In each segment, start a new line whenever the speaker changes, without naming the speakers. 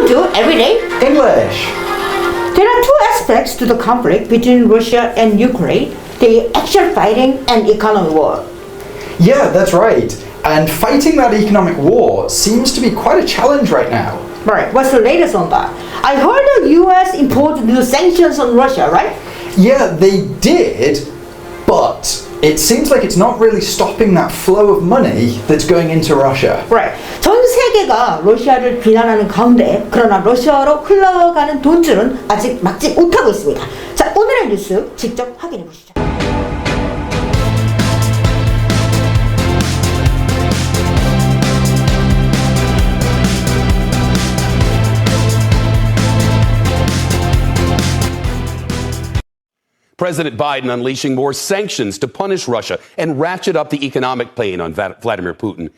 to Everyday
English.
There are two aspects to the conflict between Russia and Ukraine: the actual fighting and economic war.
Yeah, that's right. And fighting that economic war seems to be quite a challenge right now.
Right, what's the latest on that? I heard the US imposed new sanctions on Russia, right?
Yeah, they did, but it seems like it's not really stopping that flow of money that's going into Russia.
Right. 전 세계가 러시아를 비난하는 가운데 그러나 러시아로 흘러가는 돈줄은 아직 막지 못하고 있습니다. 자, 오늘의 뉴스 직접 확인해 보시죠.
President Biden unleashing more sanctions to punish Russia and ratchet up the economic pain on Vladimir Putin.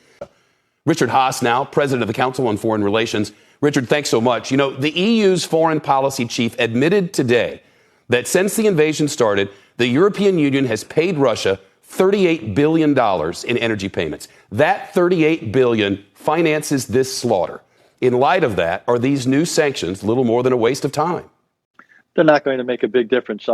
Richard Haass now, president of the Council on Foreign Relations. Richard, thanks so much. You know, the EU's foreign policy chief admitted today that since the invasion started, the European Union has paid Russia $38 billion in energy payments. That $38 billion finances this slaughter. In light of that, are these new sanctions little more than a waste of time?
They're not going to make a big difference.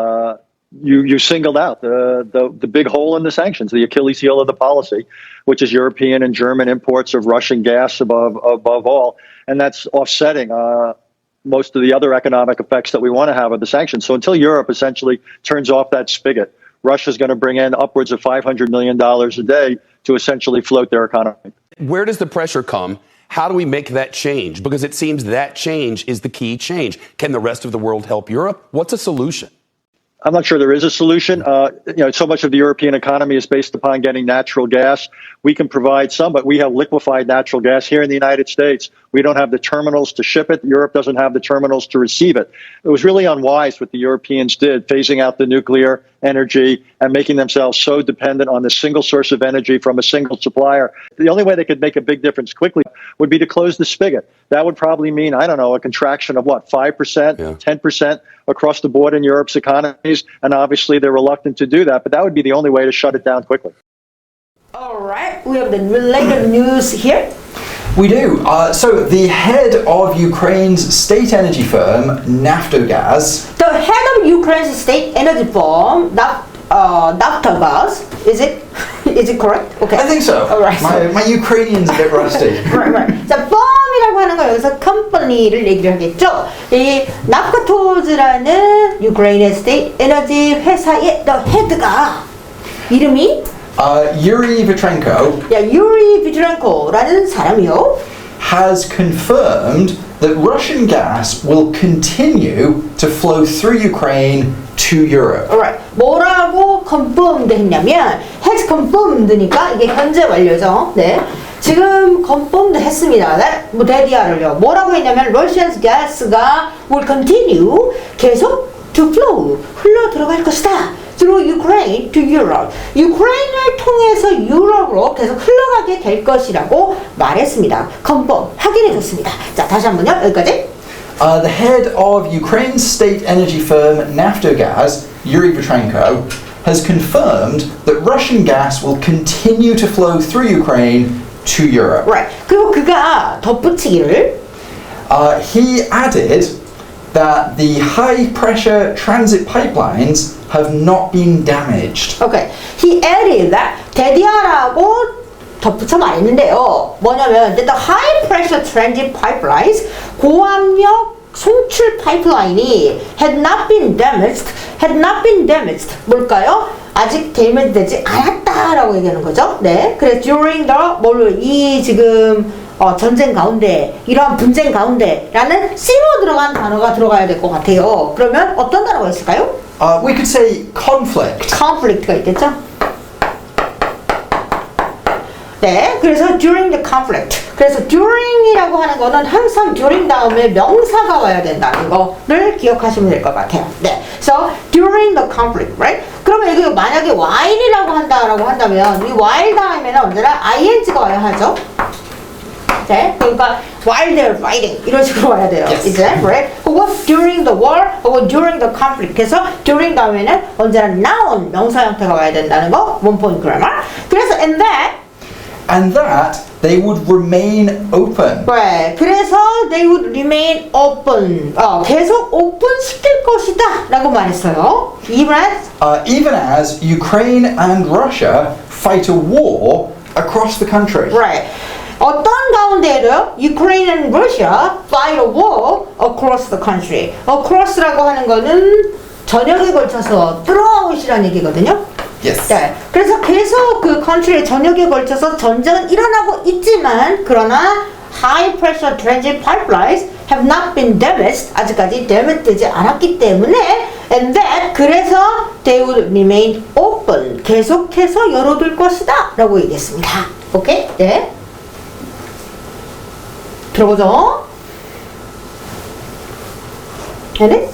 You singled out the big hole in the sanctions, the Achilles heel of the policy, which is European and German imports of Russian gas above all, and that's offsetting most of the other economic effects that we want to have of the sanctions. So until Europe essentially turns off that spigot, Russia's going to bring in upwards of $500 million a day to essentially float their economy.
Where does the pressure come? How do we make that change? Because it seems that change is the key change. Can the rest of the world help Europe? What's a solution?
I'm not sure there is a solution. So much of the European economy is based upon getting natural gas. We can provide some, but we have liquefied natural gas here in the United States. We don't have the terminals to ship it. Europe doesn't have the terminals to receive it. It was really unwise what the Europeans did, phasing out the nuclear energy and making themselves so dependent on the single source of energy from a single supplier. The only way they could make a big difference quickly would be to close the spigot. That would probably mean, I don't know, a contraction of 5%, 10% across the board in Europe's economies. And obviously they're reluctant to do that, but that would be the only way to shut it down quickly.
All right, we have the related news here.
We do. So the head of Ukraine's state energy firm, Naftogaz.
The head of Ukraine's state energy firm, Naftogaz, is it correct? Okay.
I think so.
All right.
My Ukrainian's a bit rusty.
right. 자, firm이라고 하는 건 여기서 컴퍼니를 얘기를 하겠죠. 이 나프토즈라는 유크레인의 스테이트 에너지 회사의 the head가 이름이
Yuri Vitrenko.
Yuri Vitrenko라는 사람이요.
Has confirmed that Russian gas will continue to flow through Ukraine to Europe.
Alright. 뭐라고 confirmed 했냐면 has confirmed니까 이게 현재 완료죠. 네. 지금 confirmed 했습니다. 뭐 데디아를요. 뭐라고 했냐면 Russian gas가 will continue 계속 to flow 흘러 들어갈 것이다. through Ukraine to Europe. 유크레인을 통해서 유럽으로 계속 흘러가게 될 것이라고 말했습니다. confirm 확인해줬습니다. 자, 다시 한번요. 여기까지.
The head of Ukraine's state energy firm Naftogaz, Yuri Vitrenko, has confirmed that Russian gas will continue to flow through Ukraine to Europe.
Right. 그리고 그가 덧붙이기를
he added that the high-pressure transit pipelines have not been damaged.
Okay. He added that 데디아라고 덧붙여 말했는데요. 뭐냐면 the high-pressure transit pipelines 고압력 송출 파이프라인이 had not been damaged. 뭘까요? 아직 데미지되지 않았다라고 얘기하는 거죠. 네. 그래서 during the 이 지금 전쟁 가운데 이러한 분쟁 가운데라는 C로 들어간 단어가 들어가야 될 것 같아요. 그러면 어떤 단어가 있을까요?
We could say conflict.
conflict가 있겠죠? 네, 그래서 during the conflict. 그래서 during이라고 하는 거는 항상 during 다음에 명사가 와야 된다는 거를 기억하시면 될 것 같아요. 네, so during the conflict, right? 그러면 이거 만약에 while이라고 한다면 이 while 다음에는 언제나 ing가 와야 하죠. 네, 그러니까 while they're fighting 이런 식으로 와야 돼요.
Yes.
이제, right? 혹은 during the war, 혹은 during the conflict. 그래서 during 다음에는 언제나 noun 명사 형태가 와야 된다는 거. one point grammar. 그래서 and that
they would remain open.
네, 그래서 they would remain open. 계속 오픈시킬 것이다 라고 말했어요.
Even as Ukraine and Russia fight a war across the country.
Right. 어떤 가운데에도 Ukraine and Russia fight a war across the country. Across라고 하는 거는 전역에 걸쳐서 throughout이라는 얘기거든요.
Yes.
네. 그래서 계속 그 country의 전역에 걸쳐서 전쟁은 일어나고 있지만 그러나 high pressure transit pipelines have not been damaged. 아직까지 damag되지 않았기 때문에 and that 그래서 they would remain open. 계속해서 열어둘 것이다 라고 얘기했습니다. 오케이? 네. 들어보죠. 네.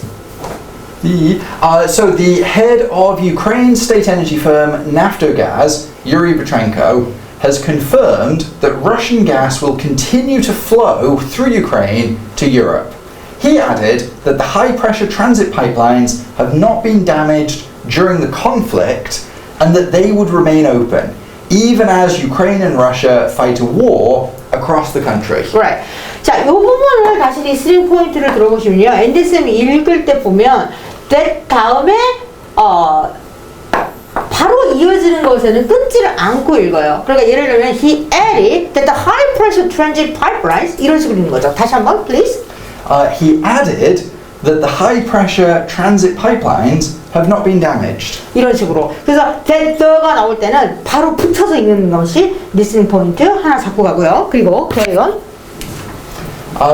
So the head of Ukraine's state energy firm Naftogaz, Yuri Petrenko, has confirmed that Russian gas will continue to flow through Ukraine to Europe. He added that the high-pressure transit pipelines have not been damaged during the conflict and that they would remain open, even as Ukraine and Russia fight a war across the country.
Right. 자, 이 부분을 다시 리스닝 포인트를 들어보시면요. 앤디쌤이 읽을 때 보면 that 다음에 바로 이어지는 것에는 끊지를 않고 읽어요. 그러니까 예를 들면 he added that the high pressure transit pipelines 이런 식으로 읽는 거죠. 다시 한번 please.
He added that the high pressure transit pipelines have not been damaged.
이런 식으로. 그래서 that the가 나올 때는 바로 붙여서 읽는 것이 리스닝 포인트 하나 잡고 가고요. 그리고 carry on.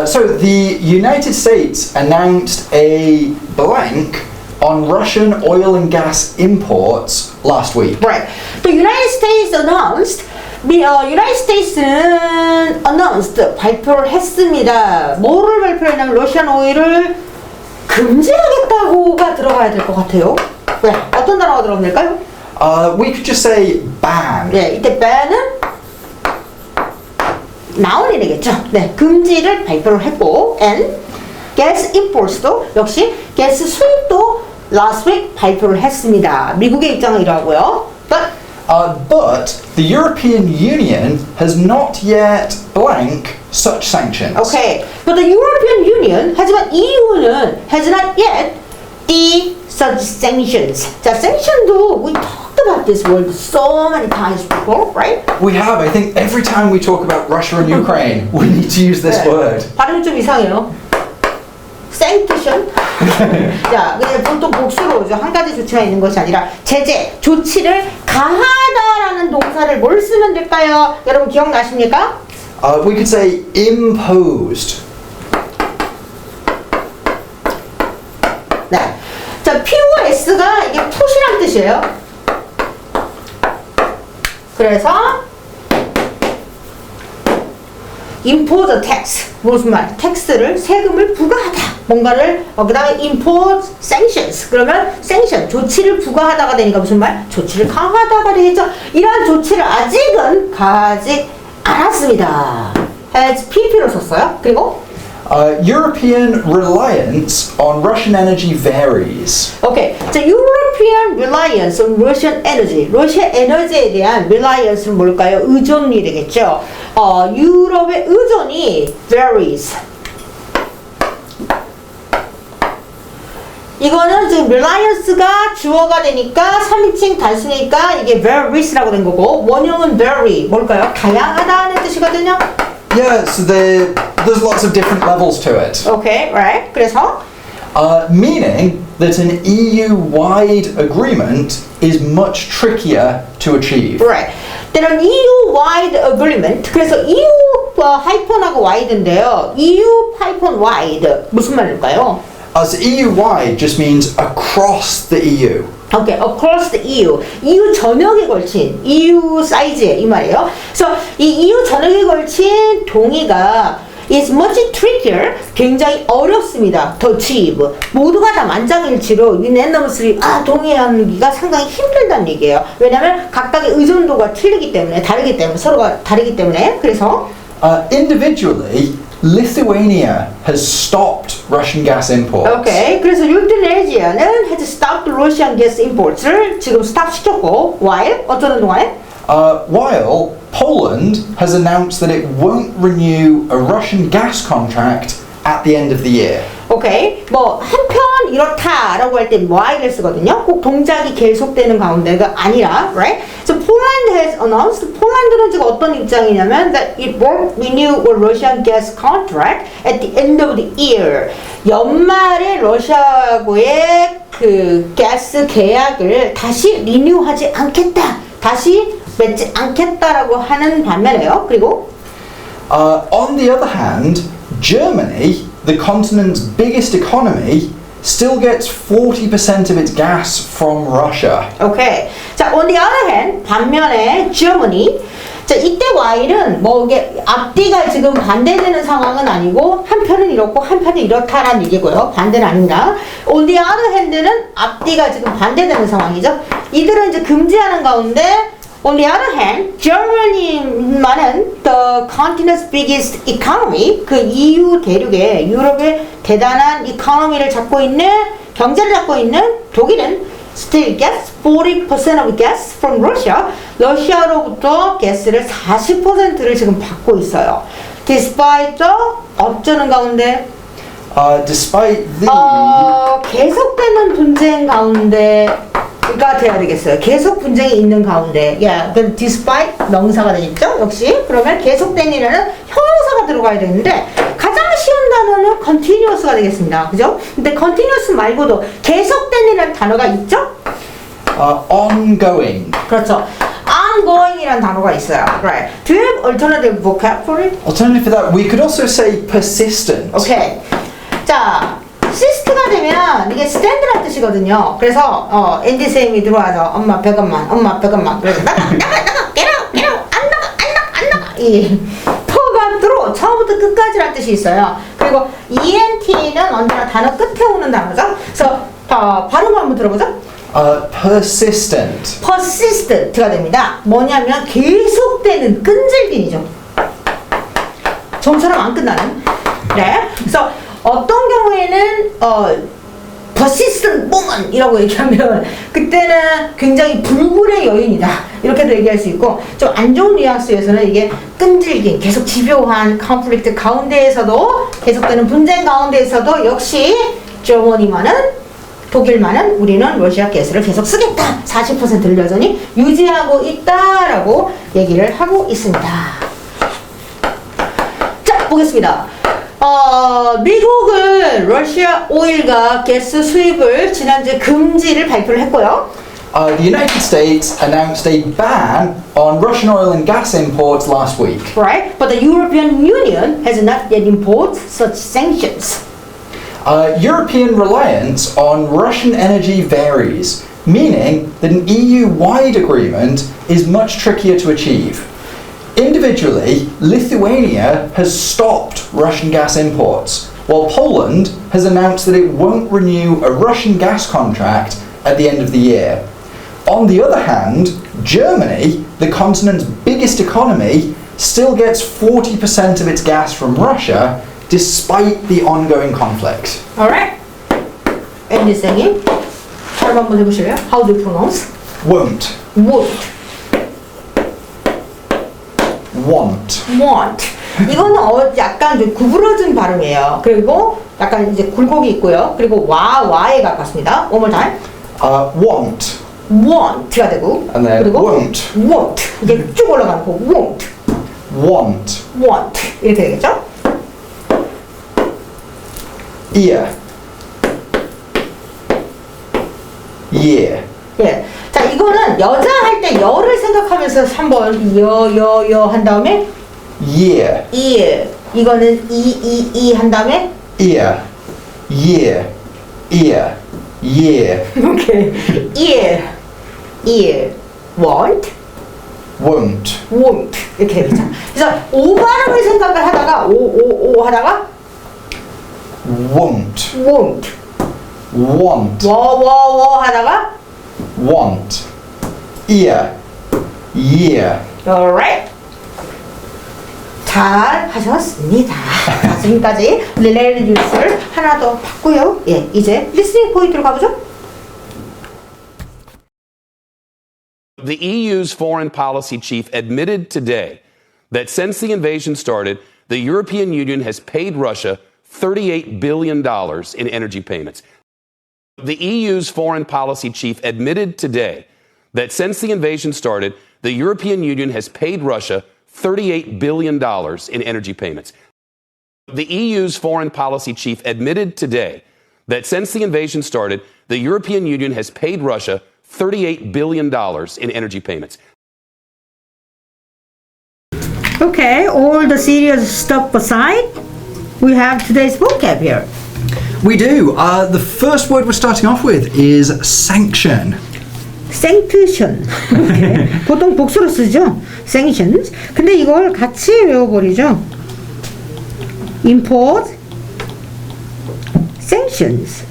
So the United States announced a blank on Russian oil and gas imports last week.
Right. The United States announced. United States는 announced 발표를 했습니다. 뭐를 발표했냐면 러시안 오일을 금지하겠다고가 들어가야 될 것 같아요. 왜? 어떤 단어가 들어가면 될까요?
We could just say ban.
네, 이때 ban은 나온이 되겠죠. 네, 금지를 발표를 했고, and gas imports도 역시 가스 수입도 last week 발표를 했습니다. 미국의 입장은 이러하고요.
But the European Union has not yet blank such sanctions.
Okay, but the European Union, 하지만 EU는 has not yet the such sanctions. 자, sanction도 we talked about this word so many times before, right?
We have, I think, every time we talk about Russia and Ukraine, we need to use this
네.
word.
발음이 좀 이상해요. Sanction. 자, 근데 보통 복수로 오죠. 한 가지 조치가 있는 것이 아니라 제재, 조치를 가하다라는 동사를 뭘 쓰면 될까요? 여러분 기억나십니까?
We could say imposed.
네. 자, P와 S가 이게 푸시란 뜻이에요. 그래서 impose a tax. 무슨 말? 텍스를 세금을 부과하다. 뭔가를 그 다음에 impose sanctions. 그러면 sanction 조치를 부과하다가 되니까 무슨 말? 조치를 강화하다가 되겠죠. 이러한 조치를 아직은 가지 않았습니다. has pp로 썼어요. 그리고
European reliance on Russian energy varies.
오케이. 자, European reliance on Russian energy. 러시아 에너지에 대한 reliance는 뭘까요? 의존이 되겠죠. 유럽의 의존이 varies. 이거는 지금 reliance가 주어가 되니까 3인칭 단수니까 이게 varies라고 된 거고 원형은 vary 뭘까요? 다양하다는 뜻이거든요.
Yeah, so there's lots of different levels to it.
Okay, right. 그래서
Meaning that an EU-wide agreement is much trickier to achieve.
right. 때는 EU-wide agreement. 그래서 EU 하이픈하고 wide인데요. EU 하이픈 wide 무슨 말일까요?
So EU-wide just means across the EU.
Okay, across the EU. EU 전역에 걸친 EU 사이즈에 이 말이에요. 그래서 이 EU 전역에 걸친 동의가 is much trickier. 굉장히 어렵습니다. to achieve. 모두가 다 만장일치로 unanimously 동의하기가 상당히 힘들다는 얘기예요. 왜냐하면 각각의 의존도가 틀리기 때문에 다르기 때문에 서로가 다르기 때문에 그래서
Individually, Lithuania has stopped Russian gas imports.
오케이. 그래서 유트네시아는 has stopped Russian gas imports를 지금 스탑 시켰고 while 어쩌는 동안에
While Poland has announced that it won't renew a Russian gas contract at the end of the year.
오케이. 뭐 한편 이렇다라고 할 때 while을 쓰거든요. 꼭 동작이 계속되는 가운데가 아니라, right? So Poland has announced. 폴란드는 지금 어떤 입장이냐면 that it won't renew a Russian gas contract at the end of the year. 연말에 러시아하고의 그 가스 계약을 다시 리뉴하지 않겠다. 다시 맺지 않겠다라고 하는 반면에요. 그리고
On the other hand, Germany, the continent's biggest economy, still gets 40% of its gas from Russia.
오케이. 자, on the other hand, 반면에 Germany. 자, 이때 Y는 뭐 이게 앞뒤가 지금 반대되는 상황은 아니고 한편은 이렇고 한편은 이렇다라는 얘기고요. 반대는 아닙니다. On the other hand는 앞뒤가 지금 반대되는 상황이죠. 이들은 이제 금지하는 가운데 On the other hand, Germany만은 the continent's biggest economy, 그 EU 대륙의 유럽의 대단한 이코노미를 잡고 있는 경제를 잡고 있는 독일은 still gets 40% of gas from Russia. 러시아로부터 가스를 40%를 지금 받고 있어요. Despite the 어쩌는 가운데
Despite the
계속되는 분쟁 가운데가 돼야 되겠어요. 계속 분쟁이 있는 가운데. 그 despite 명사가 되겠죠? 역시. 그러면 계속된이라는 형용사가 들어가야 되는데 가장 쉬운 단어는 continuous가 되겠습니다. 그죠? 근데 continuous 말고도 계속된이라는 단어가 있죠?
ongoing.
그렇죠. ongoing이라는 단어가 있어요. Right. Do you have alternative vocabulary?
Alternative for that, we could also say persistent.
오케이. 자, 시스트가 되면 이게 스탠드라는 뜻이거든요. 그래서 앤디 쌤이 들어와서 엄마 100원만, 엄마 100원만. 그래서 나가, 깨라, 안 나가. 이 퍼가 들어 처음부터 끝까지라는 뜻이 있어요. 그리고 ENT는 언제나 단어 끝에 오는 단어죠. 그래서 발음 한번 들어보죠.
Persistent.
persistent가 됩니다. 뭐냐면 계속되는 끈질김이죠. 좀처럼 안 끝나는. 네. 그래서 어떤 경우에는 persistent woman 이라고 얘기하면 그때는 굉장히 불굴의 여인이다 이렇게도 얘기할 수 있고 좀 안 좋은 뉘앙스에서는 이게 끈질긴 계속 집요한 컨플릭트 가운데에서도 계속되는 분쟁 가운데에서도 역시 저머니만은 독일만은 우리는 러시아 가스를 계속 쓰겠다 40%를 여전히 유지하고 있다라고 얘기를 하고 있습니다. 자 보겠습니다. 미국은 러시아 오일과 가스 수입을 지난주에 금지를 발표를 했고요.
The United States announced a ban on Russian oil and gas imports last week.
Right? But the European Union has not yet imposed such sanctions.
European reliance on Russian energy varies, meaning that an EU-wide agreement is much trickier to achieve. Individually, Lithuania has stopped Russian gas imports, while Poland has announced that it won't renew a Russian gas contract at the end of the year. On the other hand, Germany, the continent's biggest economy, still gets 40% of its gas from Russia, despite the ongoing conflict.
Alright? 앤디 쌤이 발음 한번 해보실래요? How do you pronounce?
Won't.
Won't.
Want.
Want. 이거는 약간 좀 구부러진 발음이에요. 그리고 약간 이제 굴곡이 있고요. 그리고 와에 가깝습니다. One more time.
Want.
want가 되고
And then
그리고
won't.
won't 이게 쭉 올라가는 거 won't.
Want.
want 이렇게 되겠죠?
Ear. Yeah.
예. 자, 이거는 여자 할 때 여를 생각하면서 한번 여 한 다음에
Yeah.
ear. 이거는 이 한 다음에
Ear. Yeah. Ear. Yeah.
오케이. ear. want.
Won't.
이렇게 되겠죠. 그래서 오 발음을 생각을 하다가 오 하다가
Won't.
want.
Want.
하다가
Want. Ear. Yeah.
alright. 잘 하셨습니다. 자, 지금까지 릴레이 뉴스를 하나 더 봤고요. 예, 이제 리스닝 포인트로 가보죠.
The EU's foreign policy chief admitted today that since the invasion started, the European Union has paid Russia $38 billion in energy payments. The EU's foreign policy chief admitted today that since the invasion started, the European Union has paid Russia $38 billion in energy payments. The EU's foreign policy chief admitted today that since the invasion started, the European Union has paid Russia $38 billion in energy payments.
Okay, all the serious stuff aside, we have today's vocab here.
We do. The first word we're starting off with is sanction.
Sanction. Okay. 보통 복수로 쓰죠. Sanctions. 근데 이걸 같이 외워버리죠. Impose sanctions.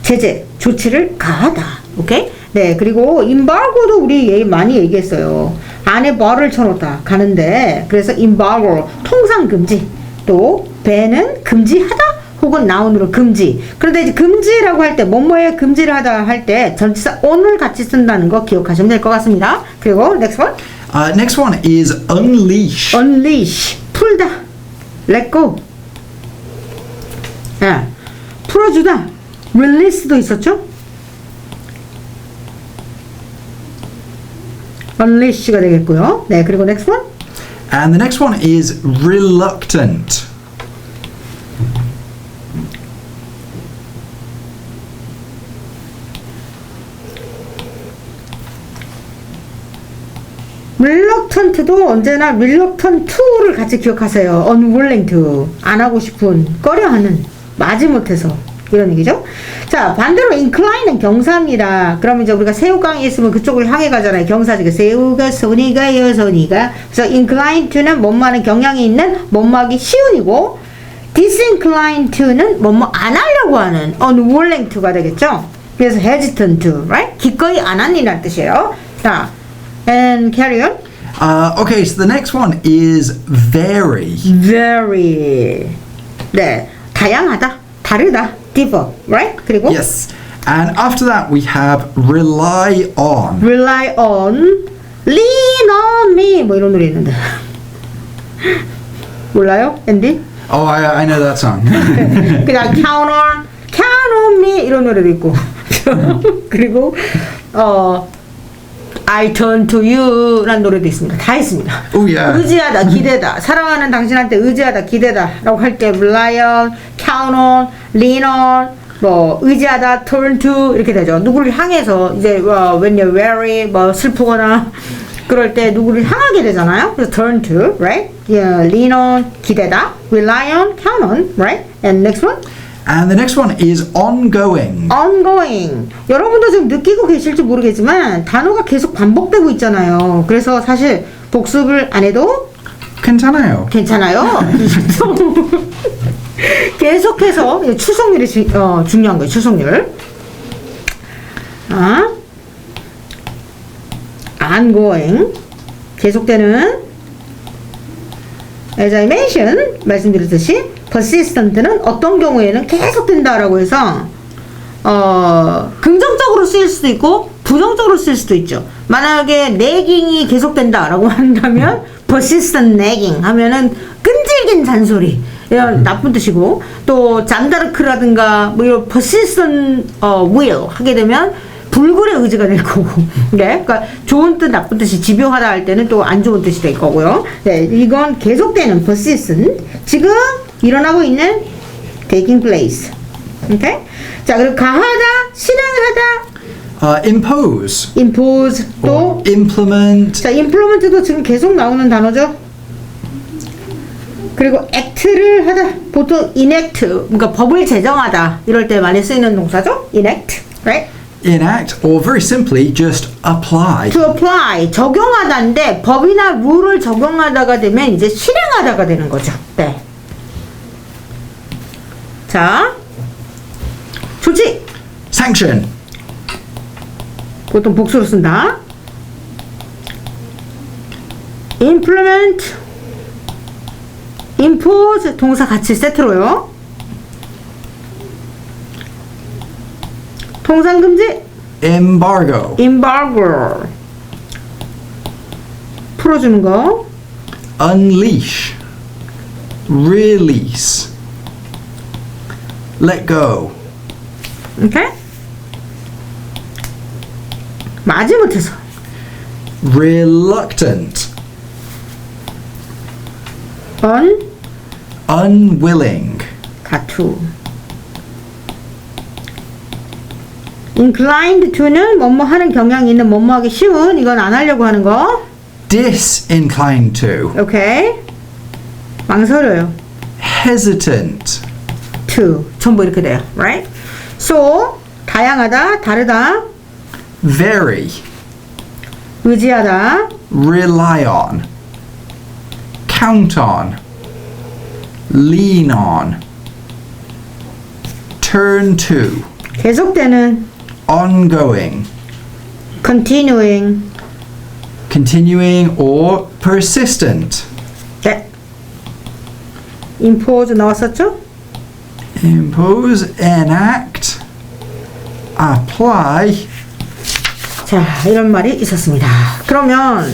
제재, 조치를 가하다. 오케이? 네, 그리고 embargo도 우리 많이 얘기했어요. 안에 bar를 쳐놓다. 가는데, 그래서 embargo, 통상 금지. 또, ban은 금지하다. 혹은 나운으로 금지. 그런데 이제 금지라고 할 때, 뭐뭐에 금지를 하다 할 때, 전치사 on을 같이 쓴다는 거 기억하시면 될 것 같습니다. 그리고, next one.
Next one is unleash.
Unleash. 풀다. Let go. 야, 풀어주다. Release도 있었죠? Unleash가 되겠고요. 네, 그리고 next one.
And the next one is reluctant.
reluctant도 언제나 reluctant to를 같이 기억하세요. unwilling to. 안 하고 싶은, 꺼려하는, 마지못해서. 이런 얘기죠. 자, 반대로 incline은 경사입니다. 그러면 이제 우리가 새우깡이 있으면 그쪽을 향해 가잖아요. 경사지가 새우가 손이 가요, 손이가. 그래서 incline to는 뭐뭐하는 경향이 있는, 뭐뭐하기 쉬운이고, disincline to는 뭐뭐 안 하려고 하는 unwilling to가 되겠죠. 그래서 hesitant to, right? 기꺼이 안 하니라는 뜻이에요. 자, and carry on.
Okay, so the next one is vary.
Very. 네, 다양하다, 다르다. differ, right? 그리고
Yes. And after that we have rely on.
rely on, lean on me 뭐 이런 노래 있는데 몰라요? 앤디?
Oh, I know that song.
그냥 count on me 이런 노래도 있고 그리고 I turn to you 라는 노래도 있습니다. 다 있습니다.
Oh, yeah.
의지하다, 기대다, 사랑하는 당신한테 의지하다, 기대다 라고 할 때 rely on, count on, lean on, 뭐 의지하다, turn to 이렇게 되죠. 누구를 향해서 이제 when you're very 뭐 슬프거나 그럴 때 누구를 향하게 되잖아요. 그래서 turn to, right? Yeah, lean on, 기대다, rely on, count on, right? And next one?
And the next one is ongoing.
ongoing. 여러분도 지금 느끼고 계실지 모르겠지만 단어가 계속 반복되고 있잖아요. 그래서 사실 복습을 안 해도
괜찮아요.
계속해서 추석률이 중요한 거예요. 추석률. ongoing. 계속되는. As I mentioned, 말씀드렸듯이 persistent는 어떤 경우에는 계속된다라고 해서 긍정적으로 쓰일 수도 있고 부정적으로 쓸 수도 있죠. 만약에 nagging이 계속된다라고 한다면 persistent nagging 하면은 끈질긴 잔소리 이런 나쁜 뜻이고, 또 잔다르크라든가 뭐 이런 persistent will 하게 되면 불굴의 의지가 될 거고, 네, 그러니까 좋은 뜻, 나쁜 뜻이 집요하다 할 때는 또 안 좋은 뜻이 될 거고요. 네, 이건 계속되는 persistent, 지금 일어나고 있는 taking place. 오케이? 자, 그리고 가하다, 실행하다. impose 또
implement.
자, implement도 지금 계속 나오는 단어죠. 그리고 act를 하다, 보통 enact, 그러니까 법을 제정하다 이럴 때 많이 쓰이는 동사죠. enact, right?
enact, or very simply just apply.
to apply, 적용하다인데 법이나 룰을 적용하다가 되면 이제 실행하다가 되는 거죠. 네. 자, 조치.
sanction.
보통 복수로 쓴다. implement, impose 동사 같이 세트로요. 통상금지.
embargo.
embargo. 풀어주는 거.
unleash, release, let go.
오케이? 마지못해서
reluctant, unwilling,
다투. inclined to는 뭐뭐 하는 경향이 있는 뭐뭐 하기 쉬운, 이건 안 하려고 하는 거.
disinclined to,
오케이? 망설여요.
hesitant,
to 전부 이렇게 돼요. right? so 다양하다, 다르다,
vary,
의지하다,
rely on, count on, lean on, turn to,
계속되는,
ongoing,
continuing.
continuing or persistent.
네. impose 나왔었죠?
impose, enact, apply.
자, 이런 말이 있었습니다. 그러면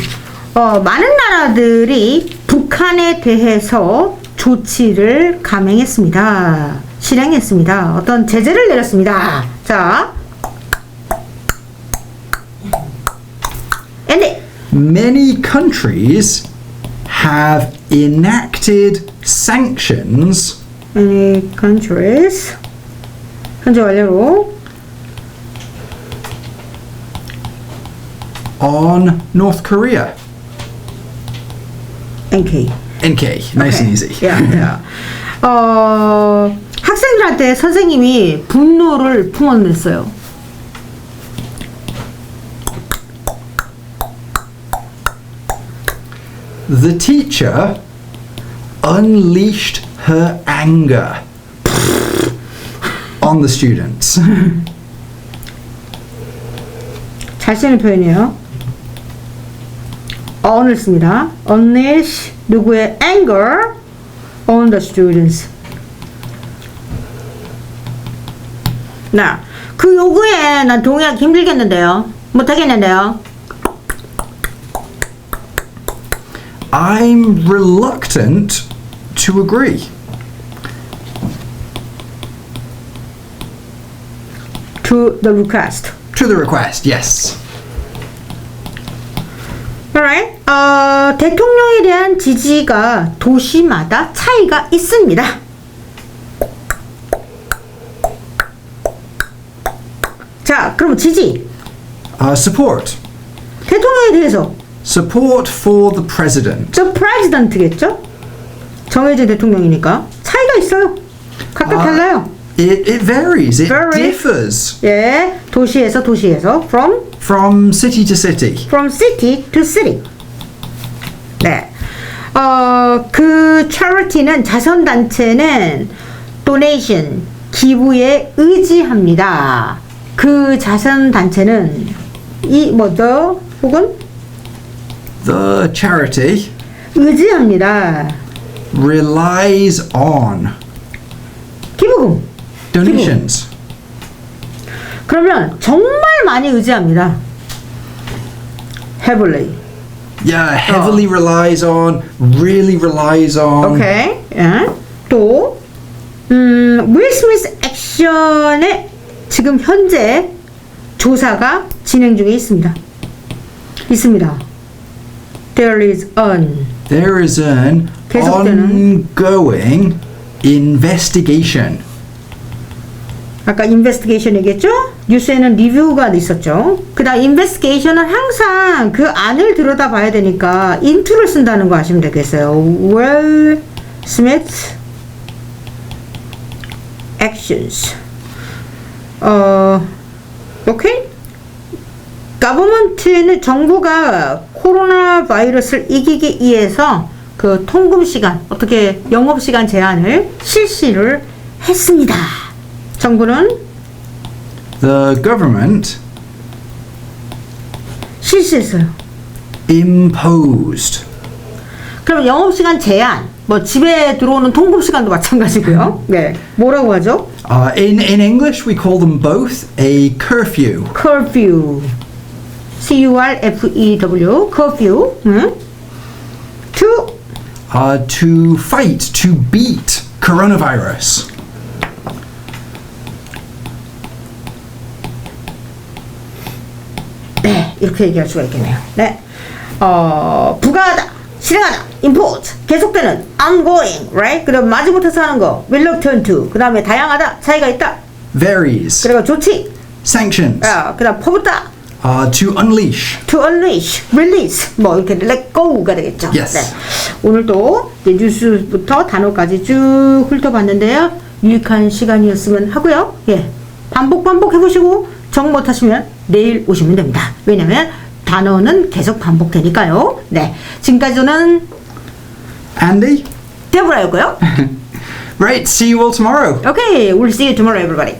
많은 나라들이 북한에 대해서 조치를 감행했습니다. 실행했습니다. 어떤 제재를 내렸습니다. 자, and
Many countries have enacted sanctions
many countries 현재 완료로
on North Korea.
NK.
NK, nice and easy.
Yeah, yeah. 학생들한테 선생님이 분노를 품어냈어요.
The teacher unleashed her anger on the students.
잘 쓰는 표현이에요. on을 씁니다. unleash 누구의 anger on the students. 나, 그 요구에 난 동의하기 힘들겠는데요. 못하겠는데요.
I'm reluctant to agree.
to the request.
To the request, yes.
Alright. 대통령에 대한 지지가 도시마다 차이가 있습니다. 자, 그럼 지지.
Support.
대통령에 대해서
Support for the president.
the president겠죠? 정해진 대통령이니까 차이가 있어요. 각각 달라요.
It varies. It
Varies.
differs
예, 도시에서
from city to city.
from city to city. 네. 그 charity는 자선단체는 donation 기부에 의지합니다. 그 자선단체는 the 혹은
The charity
의지합니다.
relies on
기부금.
donations.
그러면 정말 많이 의지합니다. heavily.
Yeah, heavily relies on, really relies on.
오케이. 예. 또 윌 스미스 액션에 지금 현재 조사가 진행 중에 있습니다. There is an
계속되는 ongoing investigation.
아까 investigation 얘기했죠? 뉴스에는 리뷰가 있었죠. 그 다음 investigation은 항상 그 안을 들여다봐야 되니까 into를 쓴다는 거 아시면 되겠어요. Will Smith actions. 오케이? government는 정부가 코로나 바이러스를 이기기 위해서 그 통금 시간, 어떻게 영업 시간 제한을 실시를 했습니다. 정부는
The government
실시했어요.
imposed.
그럼 영업 시간 제한, 뭐 집에 들어오는 통금 시간도 마찬가지고요. 네, 뭐라고 하죠?
In English, we call them both a curfew.
curfew. curfew. curfew. 응?
To fight, to beat coronavirus.
네, 이렇게 얘기할 수가 있겠네요. 네, 부가하다, 실행하다, import, 계속되는, ongoing, right? 그다음 마지못해서 하는 거, reluctant to. 그다음에 다양하다, 차이가 있다.
Varies.
그리고 좋지.
Sanctions.
그다음 퍼붓다.
To unleash.
To unleash, release, 뭐 이렇게 let go가 되겠죠.
Yes.
네. 오늘도 뉴스부터 단어까지 쭉 훑어봤는데요. 유익한 시간이었으면 하고요. 예, 반복 해보시고 정 못하시면 내일 오시면 됩니다. 왜냐면 단어는 계속 반복되니까요. 네, 지금까지 저는
Andy?
데보라였고요.
Great, see you all tomorrow.
Okay, we'll see you tomorrow, everybody.